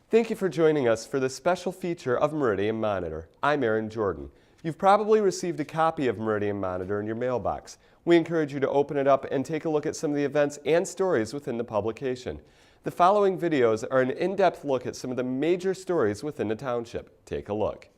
Thank you for joining us for this special feature of Meridian Monitor. I'm Aaron Jordan. You've probably received a copy of Meridian Monitor in your mailbox. We encourage you to open it up and take a look at some of the events and stories within the publication. The following videos are an in-depth look at some of the major stories within the township. Take a look.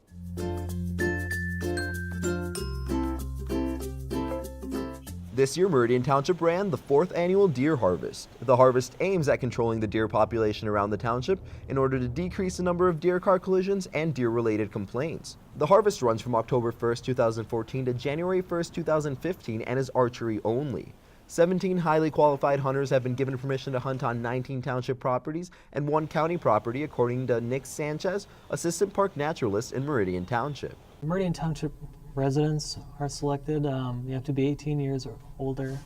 This year, Meridian Township ran the 4th annual deer harvest. The harvest aims at controlling the deer population around the township in order to decrease the number of deer car collisions and deer-related complaints. The harvest runs from October 1st, 2014 to January 1st, 2015 and is archery only. 17 highly qualified hunters have been given permission to hunt on 19 township properties and 1 county property, according to Nick Sanchez, assistant park naturalist in Meridian Township. Meridian Township residents are selected. You have to be 18 years or older.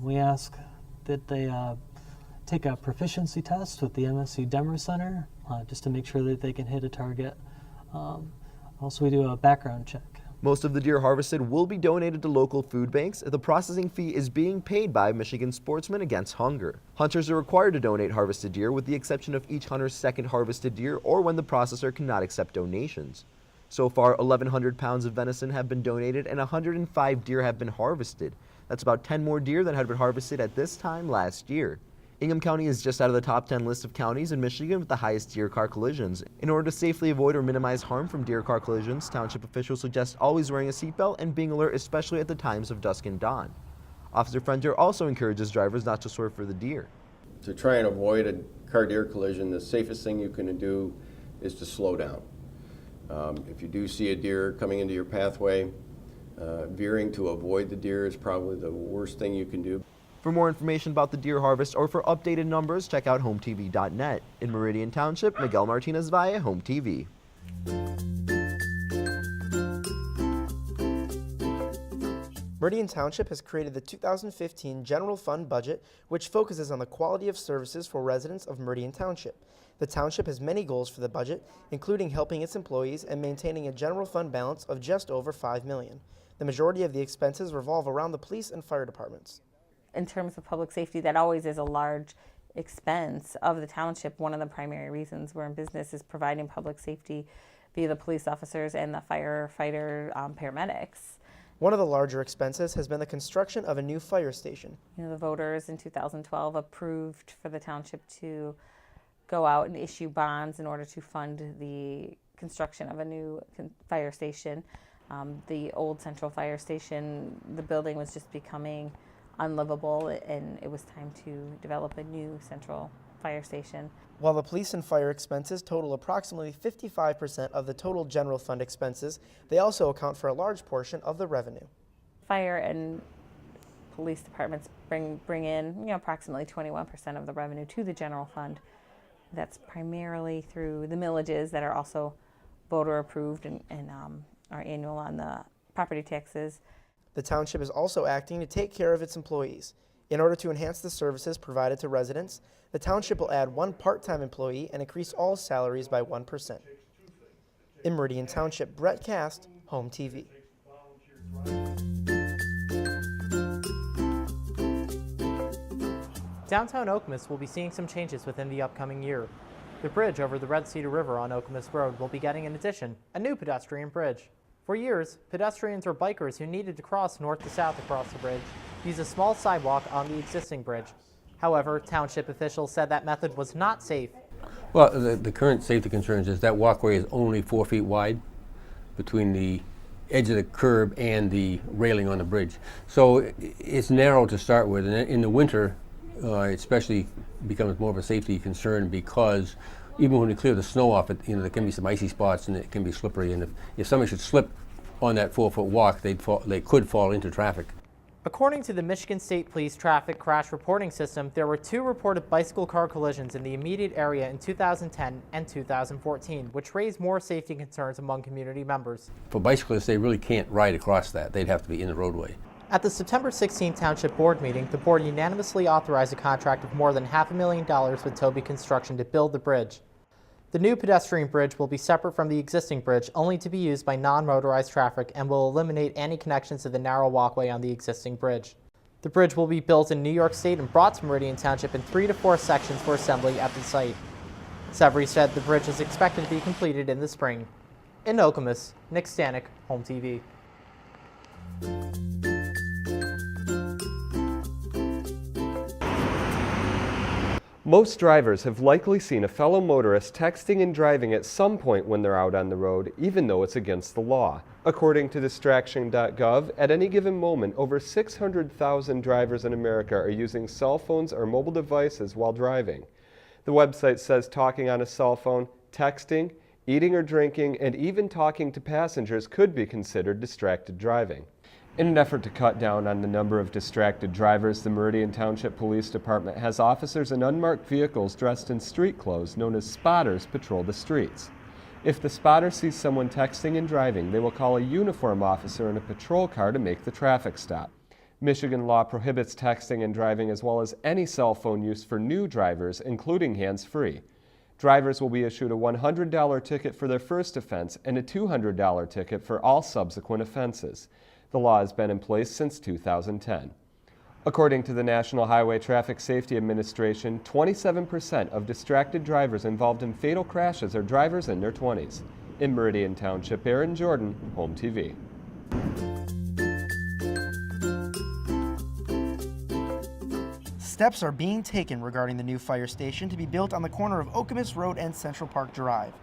We ask that they take a proficiency test with the MSC Demer Center just to make sure that they can hit a target. Also, we do a background check. Most of the deer harvested will be donated to local food banks. The processing fee is being paid by Michigan Sportsmen Against Hunger. Hunters are required to donate harvested deer with the exception of each hunter's second harvested deer or when the processor cannot accept donations. So far, 1,100 pounds of venison have been donated and 105 deer have been harvested. That's about 10 more deer than had been harvested at this time last year. Ingham County is just out of the top 10 list of counties in Michigan with the highest deer car collisions. In order to safely avoid or minimize harm from deer car collisions, township officials suggest always wearing a seatbelt and being alert, especially at the times of dusk and dawn. Officer Frontier also encourages drivers not to swerve for the deer. To try and avoid a car-deer collision, the safest thing you can do is to slow down. If you do see a deer coming into your pathway, veering to avoid the deer is probably the worst thing you can do. For more information about the deer harvest or for updated numbers, check out HomeTV.net. In Meridian Township, Miguel Martinez via Home TV. Meridian Township has created the 2015 General Fund budget, which focuses on the quality of services for residents of Meridian Township. The township has many goals for the budget, including helping its employees and maintaining a general fund balance of just over $5 million. The majority of the expenses revolve around the police and fire departments. In terms of public safety, that always is a large expense of the township. One of the primary reasons we're in business is providing public safety via the police officers and the firefighter paramedics. One of the larger expenses has been the construction of a new fire station. The voters in 2012 approved for the township to go out and issue bonds in order to fund the construction of a new fire station. The old central fire station, the building was just becoming unlivable, and it was time to develop a new central fire station. While the police and fire expenses total approximately 55% of the total general fund expenses, they also account for a large portion of the revenue. Fire and police departments bring in approximately 21% of the revenue to the general fund. That's primarily through the millages that are also voter approved and are annual on the property taxes. The township is also acting to take care of its employees. In order to enhance the services provided to residents, the township will add 1 part-time employee and increase all salaries by 1%. In Meridian Township, Brett Cast, Home TV. Downtown Okemos will be seeing some changes within the upcoming year. The bridge over the Red Cedar River on Okemos Road will be getting, in addition, a new pedestrian bridge. For years, pedestrians or bikers who needed to cross north to south across the bridge used a small sidewalk on the existing bridge. However, township officials said that method was not safe. Well, the current safety concerns is that walkway is only 4 feet wide between the edge of the curb and the railing on the bridge. So it's narrow to start with, and in the winter, it especially becomes more of a safety concern because even when we clear the snow off it, there can be some icy spots and it can be slippery. And if somebody should slip on that 4-foot walk, they could fall into traffic. According to the Michigan State Police Traffic Crash Reporting System, there were 2 reported bicycle car collisions in the immediate area in 2010 and 2014, which raised more safety concerns among community members. For bicyclists, they really can't ride across that. They'd have to be in the roadway. At the September 16 Township Board meeting, the board unanimously authorized a contract of more than $500,000 with Toby Construction to build the bridge. The new pedestrian bridge will be separate from the existing bridge, only to be used by non-motorized traffic, and will eliminate any connections to the narrow walkway on the existing bridge. The bridge will be built in New York State and brought to Meridian Township in 3 to 4 sections for assembly at the site. Severy said the bridge is expected to be completed in the spring. In Okemos, Nick Stanek, Home TV. Most drivers have likely seen a fellow motorist texting and driving at some point when they're out on the road, even though it's against the law. According to distraction.gov, at any given moment, over 600,000 drivers in America are using cell phones or mobile devices while driving. The website says talking on a cell phone, texting, eating or drinking, and even talking to passengers could be considered distracted driving. In an effort to cut down on the number of distracted drivers, the Meridian Township Police Department has officers in unmarked vehicles dressed in street clothes known as spotters patrol the streets. If the spotter sees someone texting and driving, they will call a uniform officer in a patrol car to make the traffic stop. Michigan law prohibits texting and driving as well as any cell phone use for new drivers, including hands-free. Drivers will be issued a $100 ticket for their first offense and a $200 ticket for all subsequent offenses. The law has been in place since 2010. According to the National Highway Traffic Safety Administration, 27% of distracted drivers involved in fatal crashes are drivers in their 20s. In Meridian Township, Aaron Jordan, Home TV. Steps are being taken regarding the new fire station to be built on the corner of Okemos Road and Central Park Drive.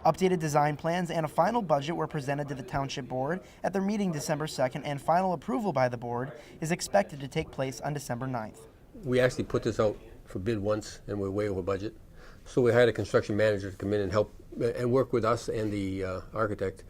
Updated design plans and a final budget were presented to the Township Board at their meeting December 2nd, and final approval by the board is expected to take place on December 9th. We actually put this out for bid once and we're way over budget. So we hired a construction manager to come in and help and work with us and the architect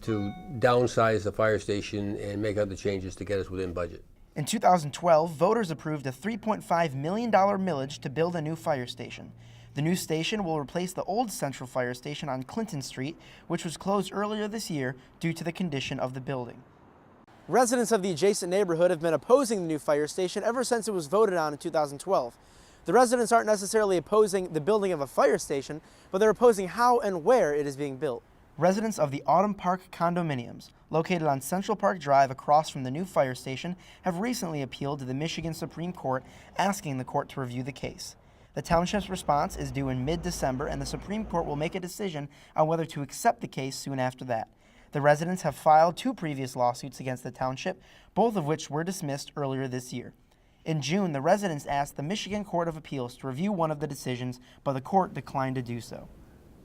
to downsize the fire station and make other changes to get us within budget. In 2012, voters approved a $3.5 million millage to build a new fire station. The new station will replace the old Central Fire Station on Clinton Street, which was closed earlier this year due to the condition of the building. Residents of the adjacent neighborhood have been opposing the new fire station ever since it was voted on in 2012. The residents aren't necessarily opposing the building of a fire station, but they're opposing how and where it is being built. Residents of the Autumn Park condominiums, located on Central Park Drive across from the new fire station, have recently appealed to the Michigan Supreme Court, asking the court to review the case. The township's response is due in mid-December, and the Supreme Court will make a decision on whether to accept the case soon after that. The residents have filed 2 previous lawsuits against the township, both of which were dismissed earlier this year. In June, the residents asked the Michigan Court of Appeals to review one of the decisions, but the court declined to do so.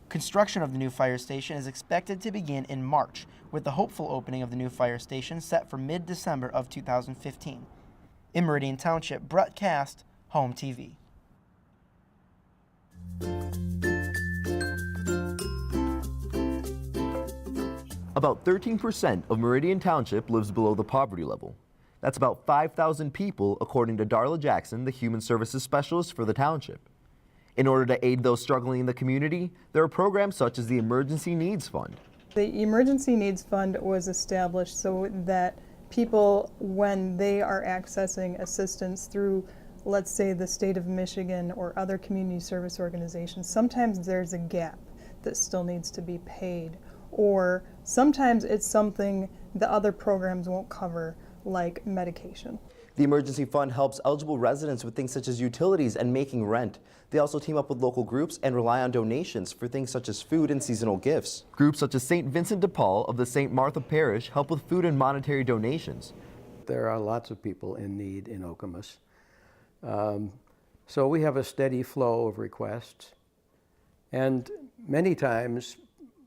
Construction of the new fire station is expected to begin in March, with the hopeful opening of the new fire station set for mid-December of 2015. In Meridian Township, Brett Cast, Home TV. About 13% of Meridian Township lives below the poverty level. That's about 5,000 people, according to Darla Jackson, the Human Services Specialist for the township. In order to aid those struggling in the community, there are programs such as the Emergency Needs Fund. The Emergency Needs Fund was established so that people, when they are accessing assistance through, let's say, the state of Michigan or other community service organizations, sometimes there's a gap that still needs to be paid, or sometimes it's something the other programs won't cover, like medication. The Emergency Fund helps eligible residents with things such as utilities and making rent. They also team up with local groups and rely on donations for things such as food and seasonal gifts. Groups such as St. Vincent de Paul of the St. Martha Parish help with food and monetary donations. There are lots of people in need in Okemos. So we have a steady flow of requests, and many times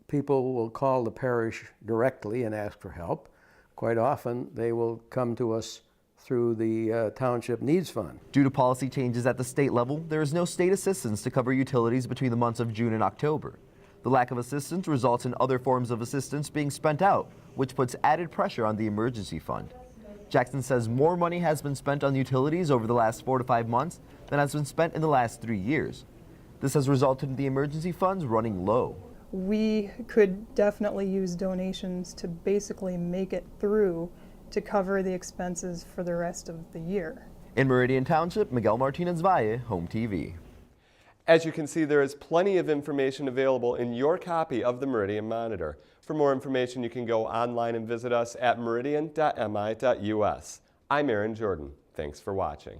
people will call the parish directly and ask for help. Quite often they will come to us through the Township Needs Fund. Due to policy changes at the state level, there is no state assistance to cover utilities between the months of June and October. The lack of assistance results in other forms of assistance being spent out, which puts added pressure on the emergency fund. Jackson says more money has been spent on utilities over the last 4 to 5 months than has been spent in the last 3 years. This has resulted in the emergency funds running low. We could definitely use donations to basically make it through to cover the expenses for the rest of the year. In Meridian Township, Miguel Martinez Valle, Home TV. As you can see, there is plenty of information available in your copy of the Meridian Monitor. For more information, you can go online and visit us at meridian.mi.us. I'm Aaron Jordan. Thanks for watching.